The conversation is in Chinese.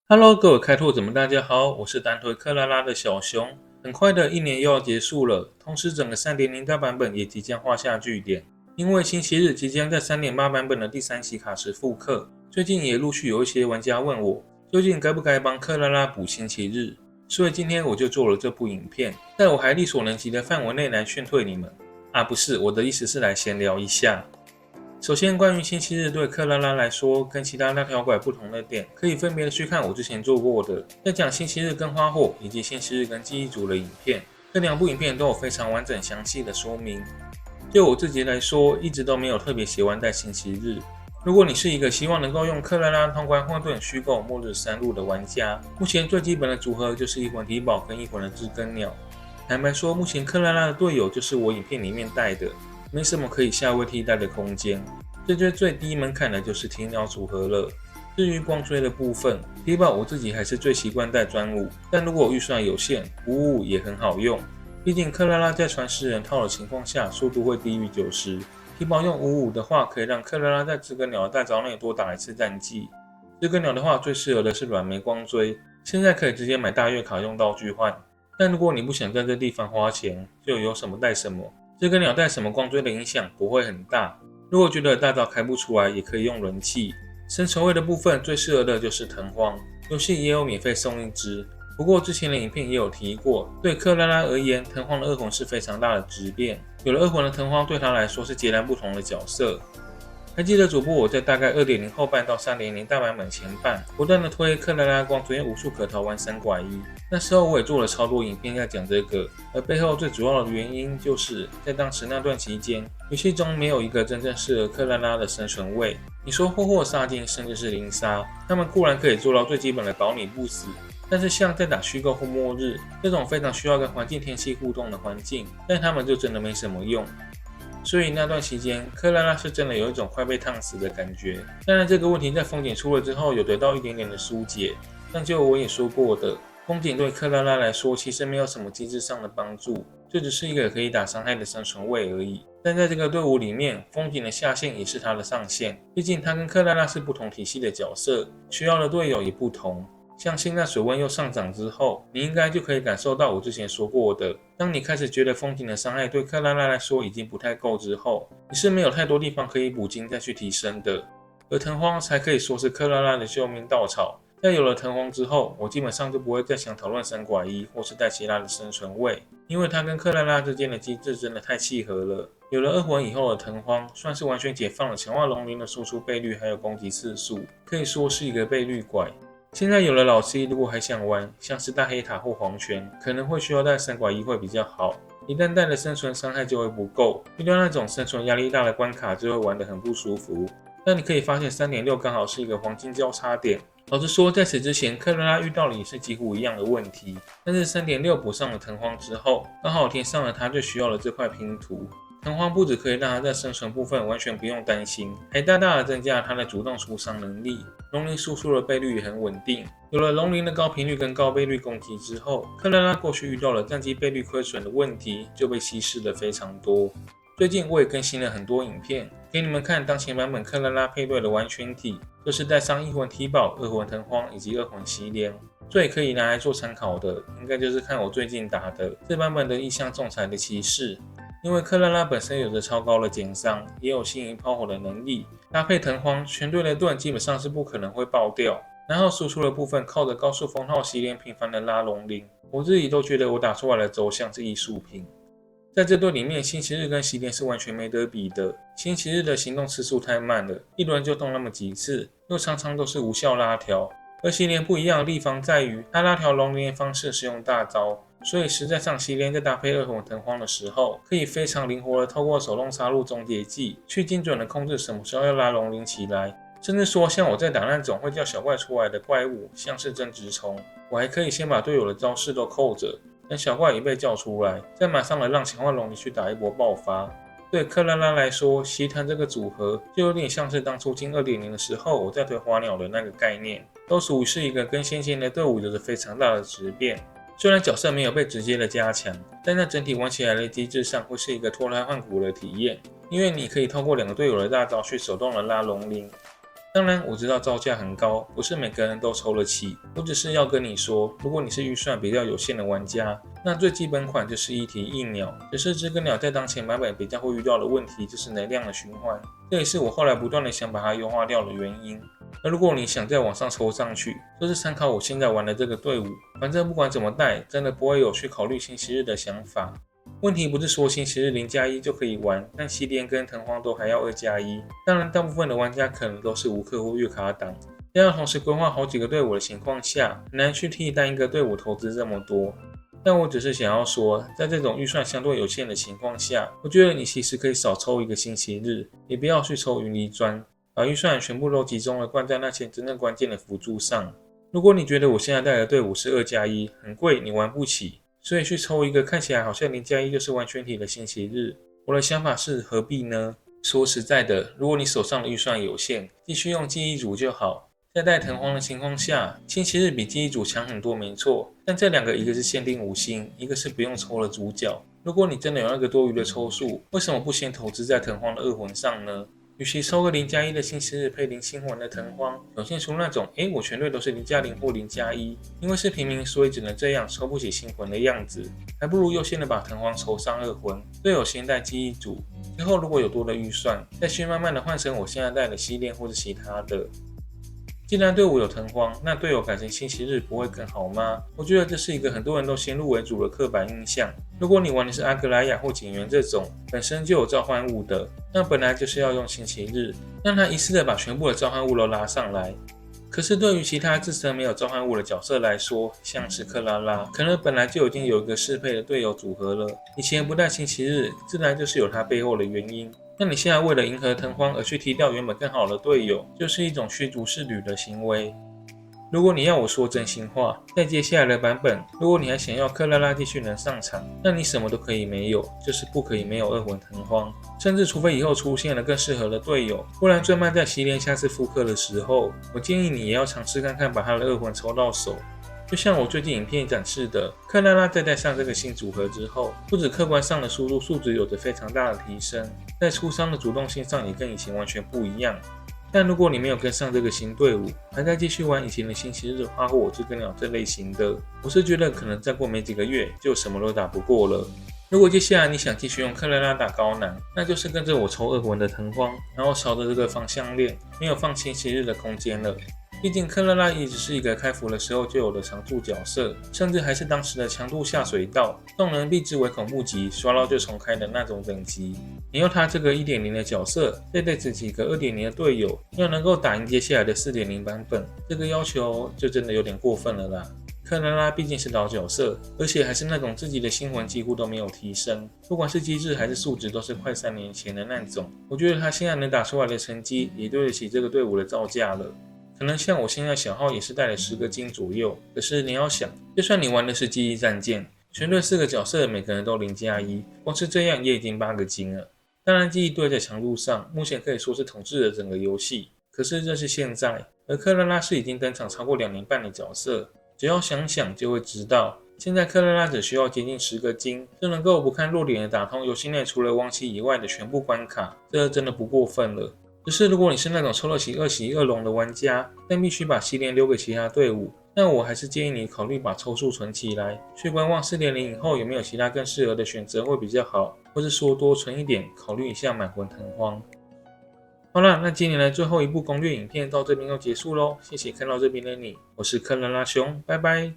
Hello，各位開拓者們，大家好，我是單推克拉拉的小熊。很快的一年又要結束了，同時整個 3.0 大版本也即將畫下句點。因為星期日即將在 3.8 版本的第3期卡池復刻，最近也陸續有一些玩家問我，究竟該不該幫克拉拉補星期日？所以今天我就做了這部影片，在我還力所能及的範圍內來勸退你們。不是，我的意思是來閒聊一下。首先，關於星期日對克拉拉來說跟其他拉條拐不同的點，可以分別的去看我之前做過的在講星期日跟花火以及星期日跟記憶組的影片，這兩部影片都有非常完整詳細的說明。就我自己來說，一直都沒有特別喜歡帶星期日。如果你是一個希望能夠用克拉拉通關混沌虛構末日3路的玩家，目前最基本的組合就是一魂體寶跟一魂的知更鳥。坦白說，目前克拉拉的隊友就是我影片裡面帶的，沒什麼可以下位替代的空間，最低門檻的就是體鳥組合了。至於光追的部分，體寶我自己還是最習慣帶專武，但如果預算有限，55也很好用。畢竟克拉拉在傳世人套的情況下，速度会低於90，體寶用55的話，可以讓克拉拉在知更鳥的大招內多打一次戰績。知更鳥的話，最適合的是軟莓光追，現在可以直接買大月卡用道具換。但如果你不想在這地方花錢，就有什麼帶什麼。知更鳥帶什麼光追的影響不會很大，如果覺得大招開不出來，也可以用人氣。生存位的部分最適合的就是藤荒，遊戲也有免費送一隻。不過之前的影片也有提過，對克拉拉而言，藤荒的二魂是非常大的質變，有了二魂的藤荒對他來說是截然不同的角色。還記得主播我在大概 2.0 後半到 3.0 大版本前半，不斷的推克拉拉光追无處可逃玩3拐1，那時候我也做了超多影片要講這個，而背後最主要的原因就是在當時那段期間，遊戲中沒有一個真正適合克拉拉的生存位。你說霍霍殺精甚至是靈殺，他們固然可以做到最基本的保你不死，但是像在打虛構或末日這種非常需要跟環境天氣互動的環境，但他們就真的沒什麼用。所以那段期間，克拉拉是真的有一種快被燙死的感覺。當然，這個問題在風景出了之後有得到一點點的疏解。但就我也說過的，風景對克拉拉來說其實沒有什麼機制上的幫助，就只是一個可以打傷害的生存位而已。但在這個隊伍裡面，風景的下限也是他的上限。畢竟他跟克拉拉是不同體系的角色，需要的隊友也不同。像現在水溫又上漲之後，你應該就可以感受到我之前說過的，當你開始覺得風景的傷害對克拉拉來說已經不太夠之後，你是沒有太多地方可以補金再去提升的。而藤荒才可以說是克拉拉的救命稻草，在有了藤荒之後，我基本上就不會再想討論3拐1或是帶其他的生存位，因為它跟克拉拉之間的機制真的太契合了。有了二魂以後的藤荒，算是完全解放了强化龙鱗的輸出倍率還有攻擊次數，可以說是一個倍率拐。現在有了老 C， 如果還想玩，像是大黑塔或黃泉，可能會需要帶3拐1會比較好。一旦帶的生存傷害就會不夠，遇到那種生存壓力大的關卡就會玩得很不舒服。但你可以發現 3.6 剛好是一個黃金交叉點。老實說，在此之前，克拉拉遇到的也是幾乎一樣的問題，但是 3.6 補上了藤荒之後，剛好填上了他最需要的這塊拼圖。藤荒不只可以讓他在生存部分完全不用擔心，還大大的增加了他的主動出傷能力。龍鱗輸出的倍率也很穩定，有了龍鱗的高頻率跟高倍率攻擊之後，克拉拉過去遇到了戰績倍率虧損的問題就被稀釋了非常多。最近我也更新了很多影片給你們看，當前版本克拉拉配對的完全體，就是帶上一魂體寶、二魂藤荒以及二魂熄蓮。最可以拿來做參考的，應該就是看我最近打的這版本的異象仲裁的騎士。因為克拉拉本身有着超高的減傷，也有心儀炮火的能力，搭配藤荒，全隊的盾基本上是不可能會爆掉。然後輸出的部分靠着高速封號熄蓮頻繁的拉龍鱗，我自己都覺得我打出來的軸像是藝術品。在這隊裡面，星期日跟熄蓮是完全沒得比的。星期日的行動次數太慢了，一輪就動那麼幾次，又常常都是無效拉條。而熄蓮不一樣的地方在於，它拉條龍鱗的方式是用大招。所以實在上熄蓮在搭配二魂藤荒的時候，可以非常靈活的透過手動殺戮終結技，去精準的控制什麼時候要拉龍鱗起來。甚至說像我在打那種會叫小怪出來的怪物，像是針直蟲，我還可以先把隊友的招式都扣着，等小怪一被叫出來，再馬上的讓強化龍鱗去打一波爆發。對克拉拉來說，襲團這個組合就有點像是當初進 2.0 的時候我在推花鳥的那個概念，都屬於是一個跟先前的隊伍有着非常大的質變。雖然角色沒有被直接的加強，但在整體玩起來的機制上會是一個脫胎換骨的體驗，因為你可以透過2個隊友的大招去手動的拉龍鱗。當然我知道造價很高，不是每個人都抽得起，我只是要跟你說，如果你是預算比較有限的玩家，那最基本款就是一體一鳥，只是這個鳥在當前版本比較會遇到的問題就是能量的循環，這也是我後來不斷的想把它優化掉的原因。而如果你想再往上抽上去，就是參考我現在玩的這個隊伍，反正不管怎麼帶，真的不會有去考慮星期日的想法。問題不是說星期日0+1就可以玩，但西連跟藤荒都還要2+1。當然，大部分的玩家可能都是无氪或月卡黨，在要同時規劃好幾個隊伍的情況下，很難去替單一個隊伍投資這麼多。但我只是想要說，在這種預算相對有限的情況下，我覺得你其實可以少抽一個星期日，也不要去抽雲梨磚，把預算全部都集中了灌在那些真正關鍵的輔助上。如果你覺得我現在帶的隊伍是2+1，很貴，你玩不起，所以去抽一個看起來好像0+1就是完全體的星期日，我的想法是何必呢？說實在的，如果你手上的預算有限，繼續用記憶組就好。在帶藤荒的情況下，星期日比記憶組強很多沒錯，但這兩個一個是限定5星，一個是不用抽的主角。如果你真的有那個多餘的抽數，為什麼不先投資在藤荒的二魂上呢？與其抽個0+1的星期日配0星魂的藤荒，表現出那種我全隊都是0+0或0+1，因為是平民所以只能這樣抽不起星魂的樣子，還不如優先的把藤荒抽上二魂，隊友先帶記憶組，之後如果有多的預算，再去慢慢的換成我現在帶的西煉或者其他的。既然隊伍有藤荒，那隊友改成星期日不會更好嗎？我覺得這是一個很多人都先入為主的刻板印象。如果你玩的是阿格萊亞或景元這種本身就有召喚物的，那本來就是要用星期日，讓他一次的把全部的召喚物都拉上來。可是對於其他自身沒有召喚物的角色來說，像是克拉拉，可能本來就已經有一個適配的隊友組合了，以前不帶星期日，自然就是有它背後的原因。那你現在為了迎合藤荒而去踢掉原本更好的隊友，就是一種驅逐仕旅的行為。如果你要我說真心話，在接下来的版本，如果你還想要克拉拉繼續能上場，那你什麼都可以沒有，就是不可以沒有二魂藤荒，甚至除非以後出現了更適合的隊友，不然最慢在西連下次復刻的時候，我建議你也要嘗試看看把他的二魂抽到手。就像我最近影片展示的，克拉拉在帶上這個新組合之後，不止客觀上的輸入數值有着非常大的提升，在出傷的主動性上也跟以前完全不一樣。但如果你沒有跟上這個新隊伍，還在繼續玩以前的星期日花或這個鳥這類型的，我是覺得可能再過沒幾個月就什麼都打不過了。如果接下來你想繼續用克拉拉打高難，那就是跟着我抽二魂的藤荒，然後朝着這個方向練，沒有放星期日的空間了。畢竟克拉拉一直是一個開服的時候就有的常駐角色，甚至還是當時的強度下水道，動能避之唯恐不及，刷到就重開的那種等級。你用他這個 1.0 的角色，再帶着幾個 2.0 的隊友，要能夠打贏接下來的 4.0 版本，這個要求就真的有點過分了啦。克拉拉畢竟是老角色，而且還是那種自己的星魂幾乎都沒有提升，不管是機制還是數值都是快3年前的那種。我覺得他現在能打出來的成績，也對得起這個隊伍的造價了。可能像我現在小號也是帶了10個金左右，可是你要想，就算你玩的是記憶戰艦，全隊4個角色每個人都0+1，光是這樣也已經8個金了。當然記憶隊在強度上目前可以說是統治了整個遊戲，可是這是現在，而克拉拉是已經登場超過2年半的角色，只要想想就會知道，現在克拉拉只需要接近10個金，就能夠不看弱點的打通遊戲內除了王旗以外的全部關卡，這真的不過分了。只是如果你是那種抽得起2喜2龍的玩家，但必須把西連留給其他隊伍，那我還是建議你考慮把抽數存起來，去觀望 4.0 以後有沒有其他更適合的選擇會比較好，或是說多存一點，考慮一下滿魂藤荒。好啦，那今年的最後一部攻略影片到這邊就結束咯，謝謝看到這邊的你，我是克拉拉兄，拜拜。